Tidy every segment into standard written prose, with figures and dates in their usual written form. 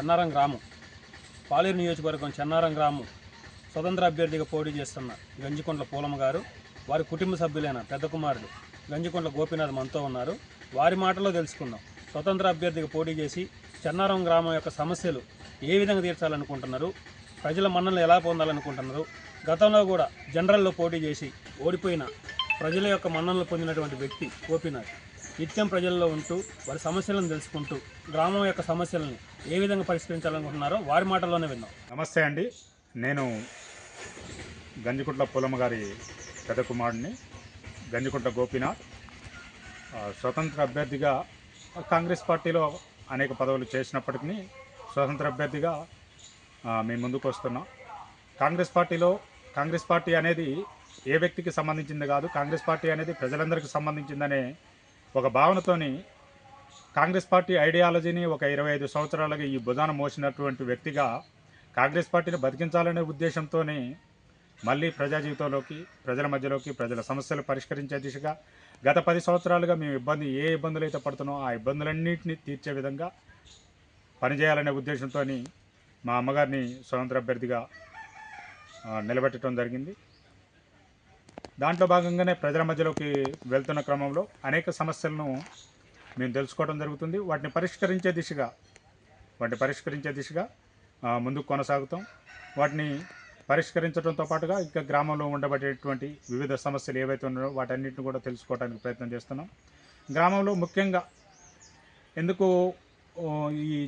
చెన్నారం గ్రామం, పాలేరు నియోజకవర్గం చెన్నారం గ్రామం స్వతంత్ర అభ్యర్థిగా పోటీ చేస్తున్న గంజికొండల పూలమ్మ గారు, వారి కుటుంబ సభ్యులైన పెద్ద కుమారుడు గంజికొండల గోపీనాథ్ మనతో ఉన్నారు. వారి మాటల్లో తెలుసుకుందాం. స్వతంత్ర అభ్యర్థిగా పోటీ చేసి చెన్నారం గ్రామం యొక్క సమస్యలు ఏ విధంగా తీర్చాలనుకుంటున్నారు, ప్రజల మన్ననలు ఎలా పొందాలనుకుంటున్నారు, గతంలో కూడా జనరల్లో పోటీ చేసి ఓడిపోయిన ప్రజల యొక్క మన్ననలు పొందినటువంటి వ్యక్తి గోపీనాథ్ నిత్యం ప్రజల్లో ఉంటూ వారి సమస్యలను తెలుసుకుంటూ గ్రామం యొక్క సమస్యలని ఏ విధంగా పరిష్కరించాలనుకుంటున్నారో వారి మాటల్లోనే విన్నాం. నమస్తే అండి, నేను గంజికొండల పూలమ్మ గారి పెద్ద కుమారుడిని, గంజికొండ గోపీనాథ్. స్వతంత్ర అభ్యర్థిగా కాంగ్రెస్ పార్టీలో అనేక పదవులు చేసినప్పటికీ స్వతంత్ర అభ్యర్థిగా మేము ముందుకు వస్తున్నాం. కాంగ్రెస్ పార్టీ అనేది ఏ వ్యక్తికి సంబంధించింది కాదు, కాంగ్రెస్ పార్టీ అనేది ప్రజలందరికీ సంబంధించిందనే ఒక భావనతోని కాంగ్రెస్ పార్టీ ఐడియాలజీని ఒక 25 సంవత్సరాలుగా ఈ భుజాన మోసినటువంటి వ్యక్తిగా కాంగ్రెస్ పార్టీని బతికించాలనే ఉద్దేశంతో మళ్ళీ ప్రజా జీవితంలోకి, ప్రజల మధ్యలోకి, ప్రజల సమస్యలు పరిష్కరించే దిశగా గత 10 సంవత్సరాలుగా మేము ఏ ఇబ్బందులు అయితే పడుతున్నామో ఆ ఇబ్బందులన్నింటినీ తీర్చే విధంగా పనిచేయాలనే ఉద్దేశంతో మా అమ్మగారిని స్వతంత్ర అభ్యర్థిగా నిలబెట్టడం జరిగింది. దాంట్లో భాగంగానే ప్రజల మధ్యలోకి వెళ్తున్న క్రమంలో అనేక సమస్యలను మేము తెలుసుకోవడం జరుగుతుంది. వాటిని పరిష్కరించే దిశగా ముందుకు కొనసాగుతాం. వాటిని పరిష్కరించడంతో పాటుగా ఇంకా గ్రామంలో ఉండబడేటువంటి వివిధ సమస్యలు ఏవైతే ఉన్నాయో వాటన్నిటిని కూడా తెలుసుకోవడానికి ప్రయత్నం చేస్తున్నాం. గ్రామంలో ముఖ్యంగా ఎందుకు ఈ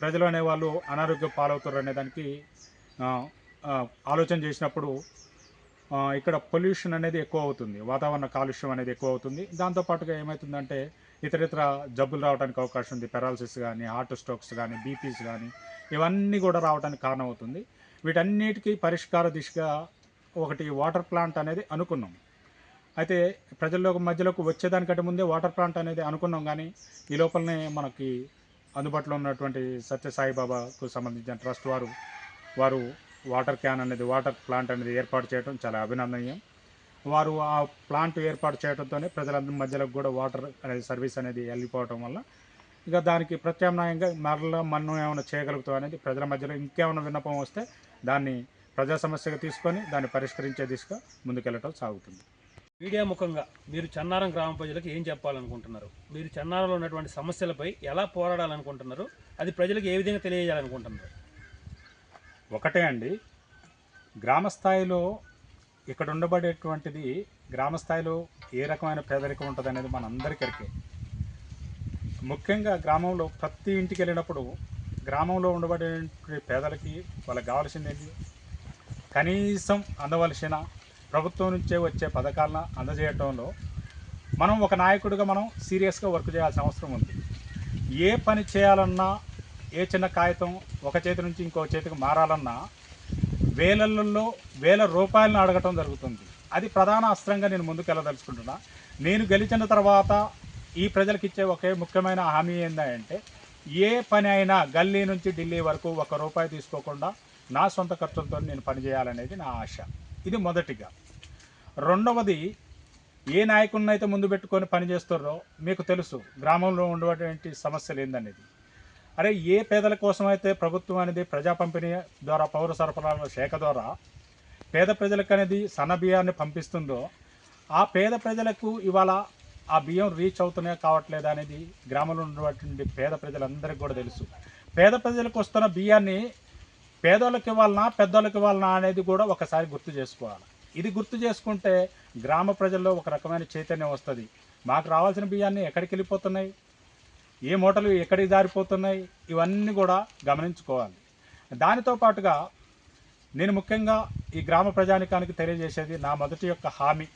ప్రజలు అనేవాళ్ళు అనారోగ్య పాలవుతారు అనే దానికి ఆలోచన చేసినప్పుడు ఇక్కడ పొల్యూషన్ అనేది ఎక్కువ అవుతుంది, వాతావరణ కాలుష్యం అనేది ఎక్కువ అవుతుంది. దాంతోపాటుగా ఏమవుతుందంటే ఇతరితర జబ్బులు రావడానికి అవకాశం ఉంది. పెరాలసిస్ కానీ, హార్ట్ స్ట్రోక్స్ కానీ, బీపీస్ కానీ ఇవన్నీ కూడా రావడానికి కారణం అవుతుంది. వీటన్నిటికీ పరిష్కార దిశగా ఒకటి వాటర్ ప్లాంట్ అనేది అనుకున్నాం. అయితే ప్రజల్లో మధ్యలోకి వచ్చేదానికంటే ముందే వాటర్ ప్లాంట్ అనేది అనుకున్నాం, కానీ ఈ లోపలనే మనకి అందుబాటులో ఉన్నటువంటి సత్యసాయిబాబాకు సంబంధించిన ట్రస్ట్ వారు వాటర్ ప్లాంట్ అనేది ఏర్పాటు చేయడం చాలా అభినందనీయం. వారు ఆ ప్లాంట్ ఏర్పాటు చేయడంతోనే ప్రజలందరి మధ్యలోకి కూడా వాటర్ అనేది సర్వీస్ అనేది వెళ్ళిపోవడం వల్ల ఇక దానికి ప్రత్యామ్నాయంగా మనం ఏమైనా చేయగలుగుతాం అనేది ప్రజల మధ్యలో ఇంకేమైనా విన్నపం వస్తే దాన్ని ప్రజా సమస్యగా తీసుకొని దాన్ని పరిష్కరించే దిశగా ముందుకెళ్ళటం సాగుతుంది. మీడియా ముఖంగా మీరు చెన్నారం గ్రామ ప్రజలకు ఏం చెప్పాలనుకుంటున్నారు? మీరు చెన్నారంలో ఉన్నటువంటి సమస్యలపై ఎలా పోరాడాలనుకుంటున్నారు? అది ప్రజలకు ఏ విధంగా తెలియజేయాలనుకుంటున్నారు? ఒకటే అండి, గ్రామస్థాయిలో ఇక్కడ ఉండబడేటువంటిది గ్రామస్థాయిలో ఏ రకమైన పేదరికం ఉంటుంది అనేది మనందరికీ ఎరికే. ముఖ్యంగా గ్రామంలో ప్రతి ఇంటికి వెళ్ళినప్పుడు గ్రామంలో ఉండబడే పేదలకి వాళ్ళకి కావాల్సింది ఏంటి? కనీసం అందవలసిన ప్రభుత్వం నుంచే వచ్చే పథకాలను అందజేయటంలో మనం ఒక నాయకుడిగా మనం సీరియస్గా వర్క్ చేయాల్సిన అవసరం ఉంది. ఏ పని చేయాలన్నా, ఏ చిన్న కాగితం ఒక చేతి నుంచి ఇంకో చేతికి మారాలన్నా వేల రూపాయలను అడగటం జరుగుతుంది. అది ప్రధాన అస్త్రంగా నేను ముందుకెళ్ళదలుచుకుంటున్నా. నేను గెలిచిన తర్వాత ఈ ప్రజలకు ఇచ్చే ఒకే ముఖ్యమైన హామీ ఏంటంటే ఏ పని అయినా గల్లీ నుంచి ఢిల్లీ వరకు 1 రూపాయి తీసుకోకుండా నా సొంత ఖర్చులతో నేను పనిచేయాలనేది నా ఆశ. ఇది మొదటిగా. రెండవది, ఏ నాయకుడిని అయితే ముందు పెట్టుకొని పనిచేస్తారో మీకు తెలుసు గ్రామంలో ఉండేటువంటి సమస్యలు ఏందనేది. అరే, ఏ పేదల కోసమైతే ప్రభుత్వం అనేది ప్రజా పంపిణీ ద్వారా, పౌర సరఫరాల శాఖ ద్వారా పేద ప్రజలకు అనేది సన్న బియ్యాన్ని పంపిస్తుందో ఆ పేద ప్రజలకు ఇవాళ ఆ బియ్యం రీచ్ అవుతున్నాయో కావట్లేదా అనేది గ్రామంలో ఉన్నటువంటి పేద ప్రజలందరికీ కూడా తెలుసు. పేద ప్రజలకు వస్తున్న బియ్యాన్ని పేదోళ్ళకి ఇవ్వాలనా, పెద్దోళ్ళకి ఇవ్వాలనా అనేది కూడా ఒకసారి గుర్తు చేసుకోవాలి. ఇది గుర్తు చేసుకుంటే గ్రామ ప్రజల్లో ఒక రకమైన చైతన్యం వస్తుంది. మాకు రావాల్సిన బియ్యాన్ని ఎక్కడికి వెళ్ళిపోతున్నాయి, ఏ మూటలు ఎక్కడికి జారిపోతున్నాయి, ఇవన్నీ కూడా గమనించుకోవాలి. దానితో పాటుగా నేను ముఖ్యంగా ఈ గ్రామ ప్రజానికానికి తెలియజేసేది నా మొదటి యొక్క హామీ,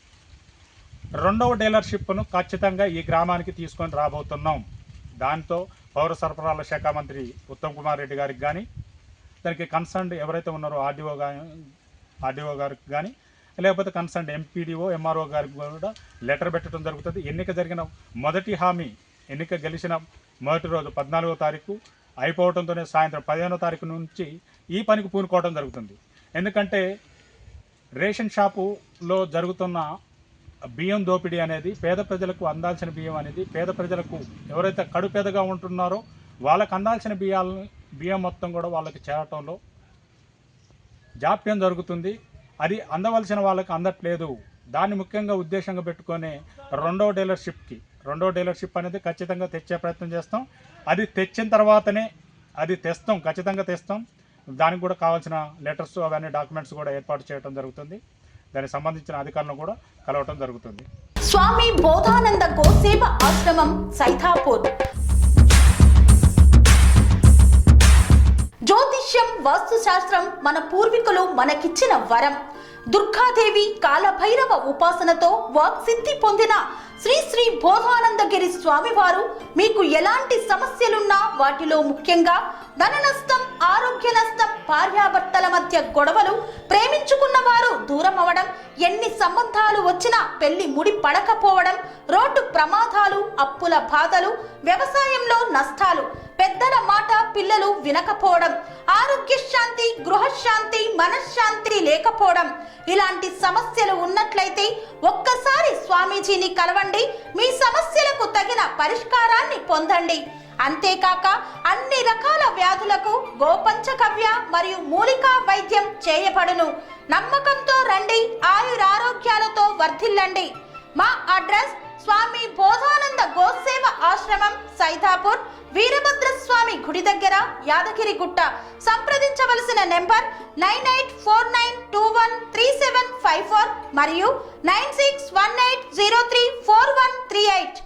2వ డీలర్షిప్ను ఖచ్చితంగా ఈ గ్రామానికి తీసుకొని రాబోతున్నాం. దాంతో పౌర సరఫరాల శాఖ మంత్రి ఉత్తమ్ కుమార్ రెడ్డి గారికి కానీ, దానికి కన్సర్న్ ఎవరైతే ఉన్నారో ఆర్డీఓ గారికి కానీ, లేకపోతే కన్సర్న్ ఎంపీడీఓ ఎంఆర్ఓ గారికి కూడా లెటర్ పెట్టడం జరుగుతుంది. ఎన్నిక గెలిచిన మొదటి రోజు 14వ తారీఖు అయిపోవడంతోనే సాయంత్రం 15వ తారీఖు నుంచి ఈ పనికి పూనుకోవడం జరుగుతుంది. ఎందుకంటే రేషన్ షాపులో జరుగుతున్న బియ్యం దోపిడీ అనేది, పేద ప్రజలకు అందాల్సిన బియ్యం అనేది, పేద ప్రజలకు ఎవరైతే కడుపేదగా ఉంటున్నారో వాళ్ళకు అందాల్సిన బియ్యం మొత్తం కూడా వాళ్ళకి చేరటంలో జాప్యం జరుగుతుంది. అది అందవలసిన వాళ్ళకి అందట్లేదు. దాన్ని ముఖ్యంగా ఉద్దేశంగా పెట్టుకొని రెండో డీలర్షిప్ అనేది ఖచ్చితంగా తెచ్చే ప్రయత్నం చేస్తాం. అది తెచ్చిన తర్వాతనే ఖచ్చితంగా తెస్తాం. దానికి కూడా కావాల్సిన లెటర్స్ అవన్నీ డాక్యుమెంట్స్ కూడా ఏర్పాటు చేయడం జరుగుతుంది. దానికి సంబంధించిన అధికారులను కూడా కలవటం జరుగుతుంది. స్వామి బోధానంద గోసేవ ఆశ్రమం సైథాపూర్. జ్యోతిష్యం, వాస్తుశాస్త్రం మన పూర్వీకులు మనకిచ్చిన వరం. దుర్గాదేవి, కాలభైరవ ఉపాసనతో వాక్సిద్ధి పొందిన శ్రీ శ్రీ బోధానందగిరి స్వామివారు మీకు ఎలాంటి సమస్యలున్నా, వాటిలో ముఖ్యంగా ధన నష్టం, ఆరోగ్య నష్టం, భార్యాభర్తల మధ్య గొడవలు, ప్రేమించుకున్న వారు దూరం అవడం, ఎన్ని సంబంధాలు వచ్చినా పెళ్లి ముడి పడకపోవడం, రోడ్డు ప్రమాదాలు, అప్పుల బాధలు, వ్యవసాయంలో నష్టాలు, పెద్దల మాట పిల్లలు వినకపోవడం, ఆరోగ్య శాంతి, గృహశాంతి, మనశ్శాంతి లేకపోవడం, ఇలాంటి సమస్యలు ఉన్నట్లయితే ఒక్కసారి స్వామీజీని కలవండి. మీ సమస్యలకు తగిన పరిష్కారాన్ని పొందండి. అంతేకాక అన్ని రకాల వ్యాధులకు గోపంచకవ్య మరియు మూలికా వైద్యం చేయబడును. నమ్మకంతో రండి, ఆయురారోగ్యాలతో వర్ధిల్లండి. మా అడ్రస్ స్వామి బోధానంద గోసేవ ఆశ్రమం సైథాపూర్, వీరభద్రస్వామి గుడి దగ్గర, యాదగిరిగుట్ట. సంప్రదించవలసిన నెంబర్ 9849213754 మరియు 9618034138.